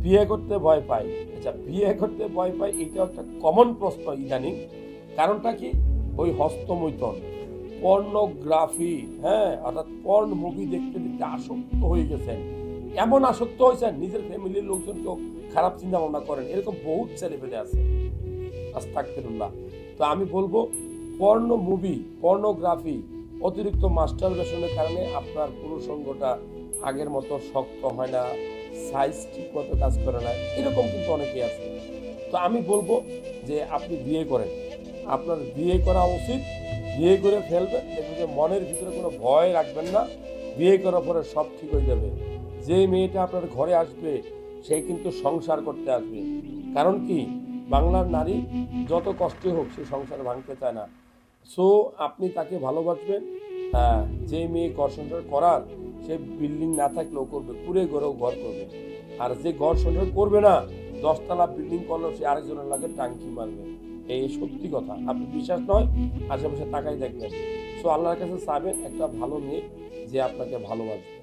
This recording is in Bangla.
বিয়ে করতে ভয় পায়। আচ্ছা, বিয়ে করতে ভয় পায় এটা একটা কমন প্রশ্ন ইদানিং। কারণটা কি? ওই হস্তমৈথুন, পর্নোগ্রাফি, হ্যাঁ, অর্থাৎ পর্ন মুভি দেখতে দেখতে আসক্ত হয়ে গেছেন। এমন আসক্ত হয়েছেন নিজের ফ্যামিলির লোকজনকেও খারাপ চিন্তা ভাবনা করেন, এরকম বহুত ছেলেপেলে আছে। আস্তাগফিরুল্লাহ। তো আমি বলবো, পর্ন মুভি, পর্নোগ্রাফি, অতিরিক্ত মাস্টারবেশনের কারণে আপনার পুরুষাঙ্গটা আগের মতো শক্ত হয় না, সাইজ ঠিক মতো কাজ করে না, এরকম কিন্তু অনেকেই আছে। তো আমি বলবো যে আপনি বিয়ে করেন, আপনার বিয়ে করা উচিত। বিয়ে করে ফেলবেন, দেখবেন যে মনের ভিতরে কোনো ভয় রাখবেন না। বিয়ে করার পরে সব ঠিক হয়ে যাবে। যে মেয়েটা আপনার ঘরে আসবে সে কিন্তু সংসার করতে আসবে। কারণ কি, বাংলার নারী যত কষ্টই হোক সে সংসার ভাঙতে চায় না। সো আপনি তাকে ভালোবাসবেন। হ্যাঁ, যে মেয়ে ঘর সংসার করার, সে বিল্ডিং না থাকলেও করবে, পুরে ঘরেও ঘর করবে। আর যে ঘর সংসার করবে না, 10 তলা বিল্ডিং করলেও সে আরেকজনের লাগে টাঙ্কি মারবে। এই সত্যি কথা, আপনি বিশ্বাস নয়, আশেপাশে তাকাই দেখবেন। সো আল্লাহর কাছে চাইবেন একটা ভালো মেয়ে যে আপনাকে ভালোবাসবে।